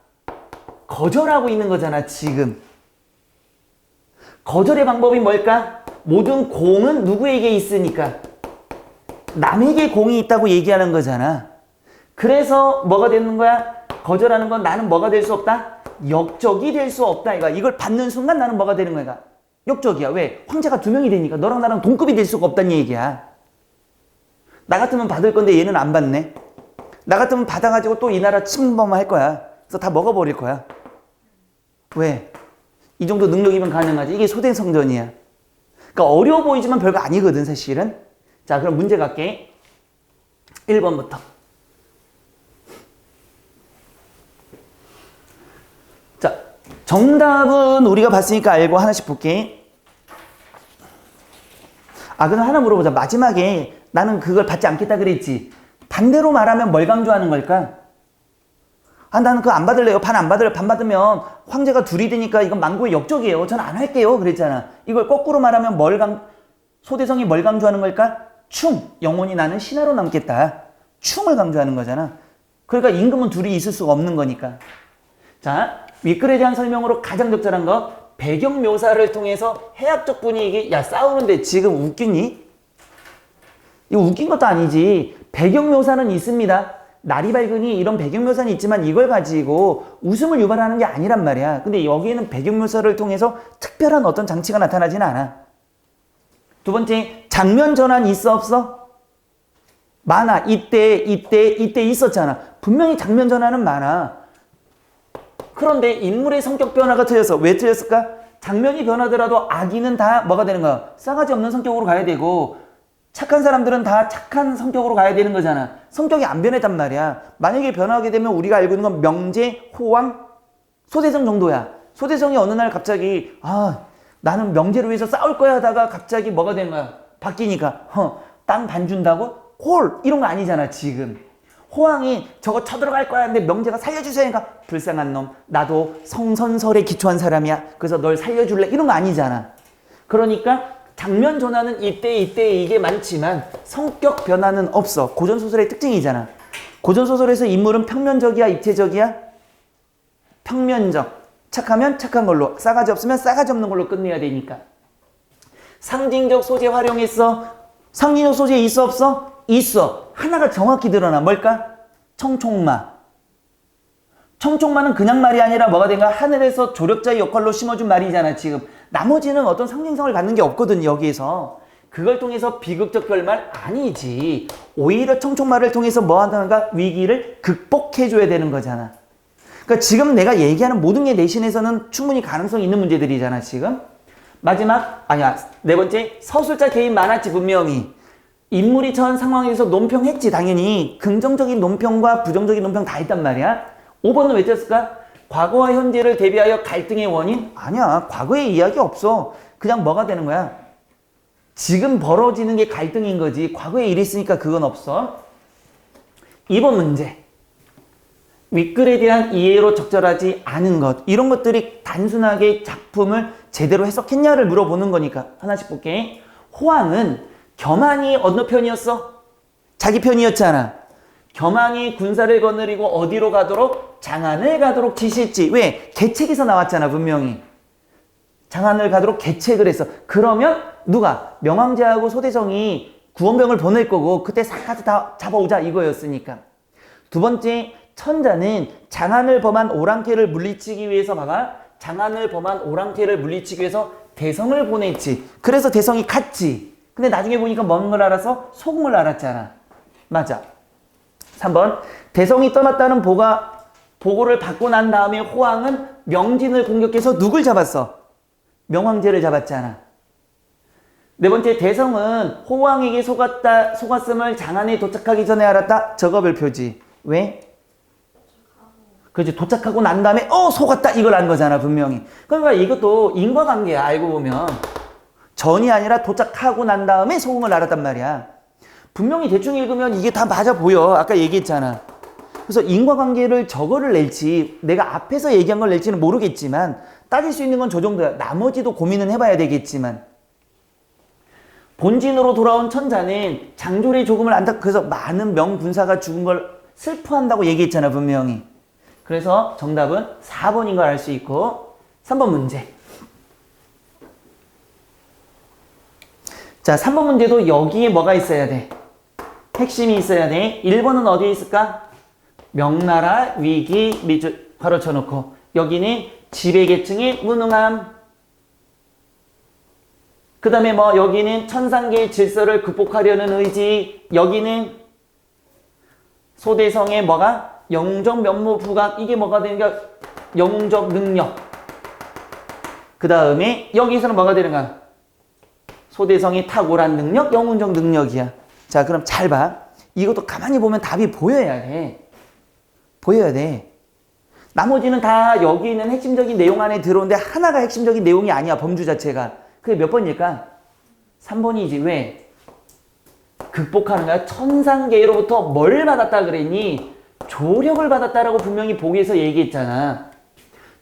거절하고 있는 거잖아 지금. 거절의 방법이 뭘까? 모든 공은 누구에게 있으니까 남에게 공이 있다고 얘기하는 거잖아. 그래서 뭐가 되는 거야? 거절하는 건 나는 뭐가 될 수 없다? 역적이 될 수 없다. 이걸 받는 순간 나는 뭐가 되는 거야? 역적이야. 왜? 황제가 두 명이 되니까 너랑 나랑 동급이 될 수가 없다는 얘기야. 나 같으면 받을 건데 얘는 안 받네. 나 같으면 받아가지고 또 이 나라 침범할 거야. 그래서 다 먹어버릴 거야. 왜? 이 정도 능력이면 가능하지. 이게 소대성전이야. 그러니까 어려워 보이지만 별거 아니거든 사실은. 자, 그럼 문제 갈게. 1번부터. 자, 정답은 우리가 봤으니까 알고 하나씩 볼게. 그럼 하나 물어보자. 마지막에 나는 그걸 받지 않겠다 그랬지. 반대로 말하면 뭘 강조하는 걸까? 나는 그거 안 받을래요. 반 안 받을래요. 반 받으면 황제가 둘이 되니까 이건 망고의 역적이에요. 전 안 할게요. 그랬잖아. 이걸 거꾸로 말하면 소대성이 뭘 강조하는 걸까? 충. 영원히 나는 신하로 남겠다. 충을 강조하는 거잖아. 그러니까 임금은 둘이 있을 수가 없는 거니까. 자, 윗글에 대한 설명으로 가장 적절한 거 배경 묘사를 통해서 해학적 분위기. 야, 싸우는데 지금 웃기니? 이거 웃긴 것도 아니지. 배경 묘사는 있습니다. 날이 밝으니 이런 배경 묘사는 있지만 이걸 가지고 웃음을 유발하는 게 아니란 말이야. 근데 여기에는 배경 묘사를 통해서 특별한 어떤 장치가 나타나지는 않아. 두 번째, 장면 전환 있어 없어? 많아. 이때 있었잖아. 분명히 장면 전환은 많아. 그런데 인물의 성격 변화가 틀렸어. 왜 틀렸을까? 장면이 변하더라도 악인은 다 뭐가 되는 거야? 싸가지 없는 성격으로 가야 되고 착한 사람들은 다 착한 성격으로 가야 되는 거잖아. 성격이 안 변했단 말이야. 만약에 변하게 되면 우리가 알고 있는 건 명제, 호황, 소대성 정도야. 소대성이 어느 날 갑자기 나는 명제를 위해서 싸울 거야 하다가 갑자기 뭐가 되는 거야? 바뀌니까 땅 반 준다고? 홀! 이런 거 아니잖아 지금. 호황이 저거 쳐들어갈 거야 하는데 명제가 살려주세요 하니까 불쌍한 놈, 나도 성선설에 기초한 사람이야. 그래서 널 살려줄래? 이런 거 아니잖아. 그러니까 장면 전환은 이때 이게 많지만 성격 변화는 없어. 고전소설의 특징이잖아. 고전소설에서 인물은 평면적이야 입체적이야? 평면적. 착하면 착한 걸로, 싸가지 없으면 싸가지 없는 걸로 끝내야 되니까. 상징적 소재 활용했어? 상징적 소재 있어 없어? 있어. 하나가 정확히 드러나. 뭘까? 청총마. 청총마는 그냥 말이 아니라 뭐가 된가? 하늘에서 조력자의 역할로 심어준 말이잖아 지금. 나머지는 어떤 상징성을 갖는 게 없거든 여기에서. 그걸 통해서 비극적 결말 아니지. 오히려 청총마를 통해서 뭐 한다는가? 위기를 극복해줘야 되는 거잖아. 그러니까 지금 내가 얘기하는 모든 게 내신에서는 충분히 가능성이 있는 문제들이잖아 지금. 마지막 아니야 네 번째, 서술자 개입 많았지 분명히. 인물이 처한 상황에서 논평했지 당연히. 긍정적인 논평과 부정적인 논평 다 했단 말이야. 5번은 왜 쳤을까? 과거와 현재를 대비하여 갈등의 원인? 아니야, 과거에 이야기 없어. 그냥 뭐가 되는 거야? 지금 벌어지는 게 갈등인 거지. 과거에 일이 있으니까 그건 없어. 2번 문제, 윗글에 대한 이해로 적절하지 않은 것, 이런 것들이 단순하게 작품을 제대로 해석했냐를 물어보는 거니까 하나씩 볼게. 호황은 겸한이 어느 편이었어? 자기 편이었잖아. 겸한이 군사를 거느리고 어디로 가도록? 장안을 가도록 지시했지. 왜? 계책에서 나왔잖아 분명히. 장안을 가도록 계책을 했어. 그러면 누가? 명왕제하고 소대성이 구원병을 보낼 거고 그때 싹 가서 다 잡아오자 이거였으니까. 두 번째, 천자는 장안을 범한 오랑캐를 물리치기 위해서 봐봐. 장안을 범한 오랑캐를 물리치기 위해서 대성을 보냈지. 그래서 대성이 갔지. 근데 나중에 보니까 뭔 걸 알아서? 소금을 알았잖아. 맞아. 3번, 대성이 떠났다는 보고를 받고 난 다음에 호황은 명진을 공격해서 누굴 잡았어? 명왕제를 잡았잖아. 네 번째, 대성은 호황에게 속았음을 장안에 도착하기 전에 알았다? 저거별표지. 왜? 그렇지, 도착하고 난 다음에 속았다 이걸 안 거잖아 분명히. 그러니까 이것도 인과관계야 알고 보면. 전이 아니라 도착하고 난 다음에 속음을 알았단 말이야. 분명히 대충 읽으면 이게 다 맞아 보여. 아까 얘기했잖아. 그래서 인과관계를 저거를 낼지 내가 앞에서 얘기한 걸 낼지는 모르겠지만 따질 수 있는 건 저 정도야. 나머지도 고민은 해봐야 되겠지만. 본진으로 돌아온 천자는 장졸의 조금을 안다. 그래서 많은 명군사가 죽은 걸 슬퍼한다고 얘기했잖아 분명히. 그래서 정답은 4번인 걸 알 수 있고. 3번 문제. 자, 3번 문제도 여기에 뭐가 있어야 돼? 핵심이 있어야 돼. 1번은 어디에 있을까? 명나라 위기 미주 바로 쳐놓고, 여기는 지배계층의 무능함. 그 다음에 뭐 여기는 천상계의 질서를 극복하려는 의지. 여기는 소대성의 뭐가? 영웅적 면모 부각. 이게 뭐가 되는가? 영웅적 능력. 그 다음에 여기서는 뭐가 되는가? 소대성의 탁월한 능력, 영웅적 능력이야. 자, 그럼 잘 봐. 이것도 가만히 보면 답이 보여야 돼. 보여야 돼. 나머지는 다 여기 있는 핵심적인 내용 안에 들어오는데 하나가 핵심적인 내용이 아니야, 범주 자체가. 그게 몇 번일까? 3번이지. 왜? 극복하는 거야. 천상계로부터 뭘 받았다 그랬니? 조력을 받았다라고 분명히 보기에서 얘기했잖아.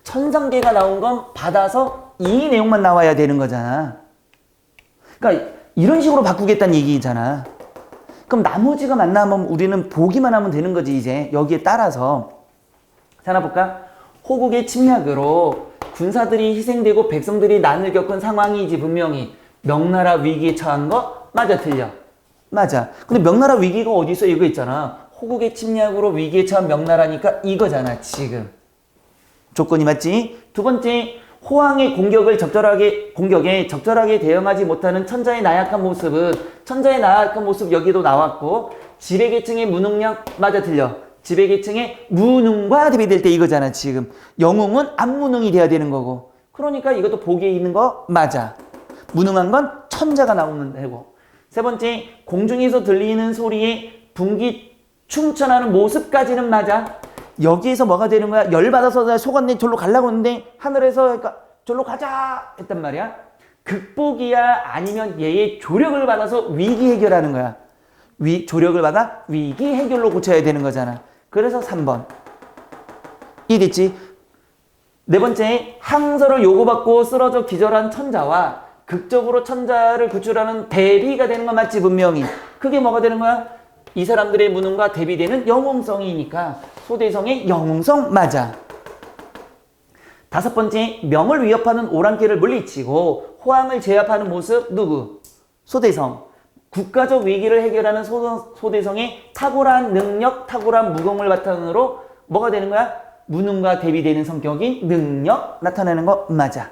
천상계가 나온 건 받아서 이 내용만 나와야 되는 거잖아. 그러니까 이런 식으로 바꾸겠다는 얘기잖아. 그럼 나머지가 만나면 우리는 보기만 하면 되는 거지 이제. 여기에 따라서. 자, 하나 볼까? 호국의 침략으로 군사들이 희생되고 백성들이 난을 겪은 상황이지 분명히. 명나라 위기에 처한 거 맞아 틀려? 맞아. 근데 명나라 위기가 어디 있어? 이거 있잖아. 호국의 침략으로 위기에 처한 명나라니까 이거잖아 지금. 조건이 맞지? 두 번째, 호황의 공격에 적절하게 대응하지 못하는 천자의 나약한 모습은, 천자의 나약한 모습 여기도 나왔고, 지배계층의 무능력 맞아 틀려? 지배계층의 무능과 대비될 때 이거잖아 지금. 영웅은 안무능이 돼야 되는 거고. 그러니까 이것도 보기에 있는 거 맞아. 무능한 건 천자가 나오면 되고. 세 번째, 공중에서 들리는 소리에 분기 충천하는 모습까지는 맞아. 여기에서 뭐가 되는 거야? 열받아서 속았네 절로 가려고 했는데 하늘에서 그러니까 절로 가자 했단 말이야. 극복이야 아니면 얘의 조력을 받아서 위기 해결하는 거야. 조력을 받아 위기 해결로 고쳐야 되는 거잖아. 그래서 3번. 이해됐지? 네 번째, 항서를 요구받고 쓰러져 기절한 천자와 극적으로 천자를 구출하는 대비가 되는 건 맞지 분명히. 그게 뭐가 되는 거야? 이 사람들의 무능과 대비되는 영웅성이니까 소대성의 영웅성 맞아. 다섯 번째, 명을 위협하는 오랑캐를 물리치고 호황을 제압하는 모습 누구? 소대성. 국가적 위기를 해결하는 소대성의 탁월한 능력, 탁월한 무공을 바탕으로 뭐가 되는 거야? 무능과 대비되는 성격인 능력 나타내는 거 맞아.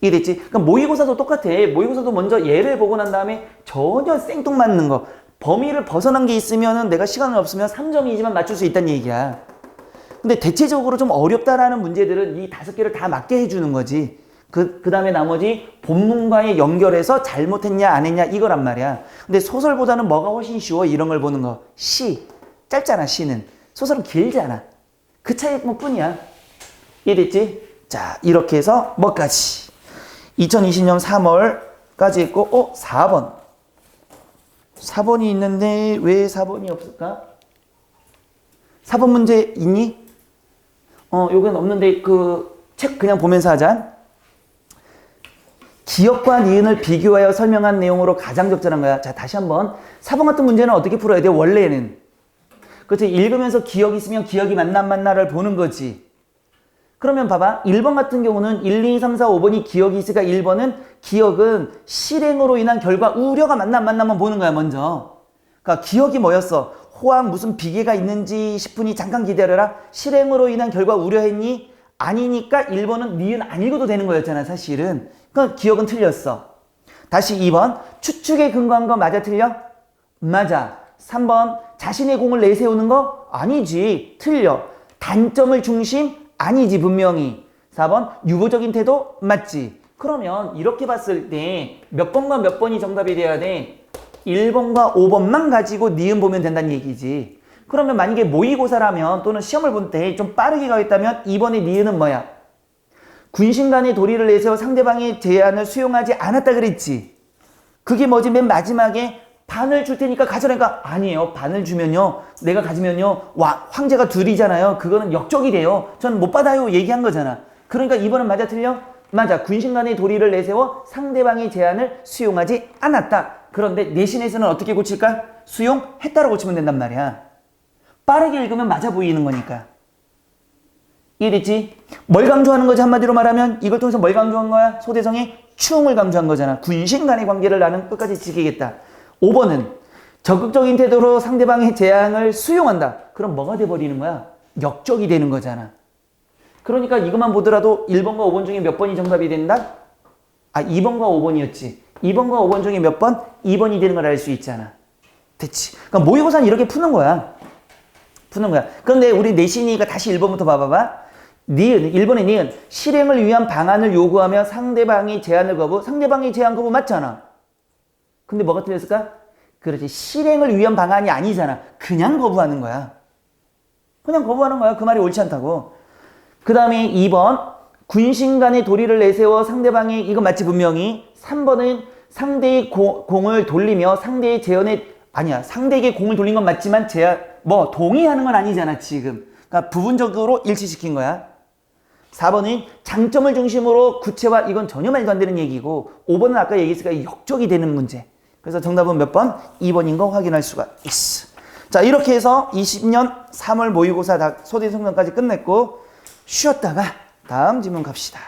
이해됐지? 그러니까 모의고사도 똑같아. 모의고사도 먼저 예를 보고 난 다음에 전혀 생뚱맞는 거, 범위를 벗어난 게 있으면은 내가 시간이 없으면 3점이지만 맞출 수 있다는 얘기야. 근데 대체적으로 좀 어렵다라는 문제들은 이 5개를 다 맞게 해주는 거지. 그 다음에 나머지 본문과의 연결해서 잘못했냐 안 했냐 이거란 말이야. 근데 소설보다는 뭐가 훨씬 쉬워? 이런 걸 보는 거. 시. 짧잖아, 시는. 소설은 길잖아. 그 차이 뿐이야. 이해됐지? 자, 이렇게 해서 뭐까지? 2020년 3월까지 했고, 4번. 4번이 있는데 왜 4번이 없을까? 4번 문제 있니? 요건 없는데 그 책 그냥 보면서 하자. 기역과 니은을 비교하여 설명한 내용으로 가장 적절한 거야. 자, 다시 한번. 4번 같은 문제는 어떻게 풀어야 돼? 원래는. 그렇지. 읽으면서 기억이 있으면 기억이 맞나를 보는 거지. 그러면 봐봐. 1번 같은 경우는 1, 2, 3, 4, 5번이 기억이 있으니까 1번은 기억은 실행으로 인한 결과 우려가 맞나 안 맞나만 보는 거야, 먼저. 그러니까 기억이 뭐였어? 호황 무슨 비계가 있는지 싶으니 잠깐 기다려라. 실행으로 인한 결과 우려했니? 아니니까 1번은 니은 안 읽어도 되는 거였잖아, 사실은. 그러니까 기억은 틀렸어. 다시 2번. 추측에 근거한 거 맞아, 틀려? 맞아. 3번. 자신의 공을 내세우는 거? 아니지. 틀려. 단점을 중심? 아니지, 분명히. 4번. 유보적인 태도? 맞지. 그러면 이렇게 봤을 때 몇 번과 몇 번이 정답이 돼야 돼? 1번과 5번만 가지고 니은 보면 된다는 얘기지. 그러면 만약에 모의고사라면 또는 시험을 볼 때 좀 빠르게 가겠다면 2번의 니은은 뭐야? 군신 간의 도리를 내세워 상대방의 제안을 수용하지 않았다 그랬지. 그게 뭐지? 맨 마지막에 반을 줄 테니까 가져라니까 아니에요. 반을 주면요. 내가 가지면요. 황제가 둘이잖아요. 그거는 역적이 돼요. 전 못 받아요. 얘기한 거잖아. 그러니까 2번은 맞아, 틀려? 맞아. 군신 간의 도리를 내세워 상대방의 제안을 수용하지 않았다. 그런데 내신에서는 어떻게 고칠까? 수용했다로 고치면 된단 말이야. 빠르게 읽으면 맞아 보이는 거니까. 이해됐지? 뭘 강조하는 거지? 한마디로 말하면 이걸 통해서 뭘 강조한 거야? 소대성의 충을 강조한 거잖아. 군신 간의 관계를 나는 끝까지 지키겠다. 5번은 적극적인 태도로 상대방의 제안을 수용한다. 그럼 뭐가 돼버리는 거야? 역적이 되는 거잖아. 그러니까 이것만 보더라도 1번과 5번 중에 몇 번이 정답이 된다? 2번과 5번이었지. 2번과 5번 중에 몇 번? 2번이 되는 걸 알 수 있잖아. 됐지. 그러니까 모의고사는 이렇게 푸는 거야. 그런데 우리 내신이가 다시 1번부터 봐봐봐. 니은, 1번의 니은. 실행을 위한 방안을 요구하며 상대방이 제안을 거부. 상대방이 제안 거부 맞잖아. 근데 뭐가 틀렸을까? 그렇지. 실행을 위한 방안이 아니잖아. 그냥 거부하는 거야. 그 말이 옳지 않다고. 그 다음에 2번. 군신 간의 도리를 내세워 상대방의, 이거 맞지 분명히. 3번은 상대의 공을 돌리며 상대의 제안에, 아니야. 상대에게 공을 돌린 건 맞지만 동의하는 건 아니잖아, 지금. 그러니까 부분적으로 일치시킨 거야. 4번은 장점을 중심으로 구체화, 이건 전혀 말도 안 되는 얘기고, 5번은 아까 얘기했으니까 역적이 되는 문제. 그래서 정답은 몇 번? 2번인 거 확인할 수가 있어. 자, 이렇게 해서 20년 3월 모의고사 소대성명까지 끝냈고, 쉬었다가 다음 질문 갑시다.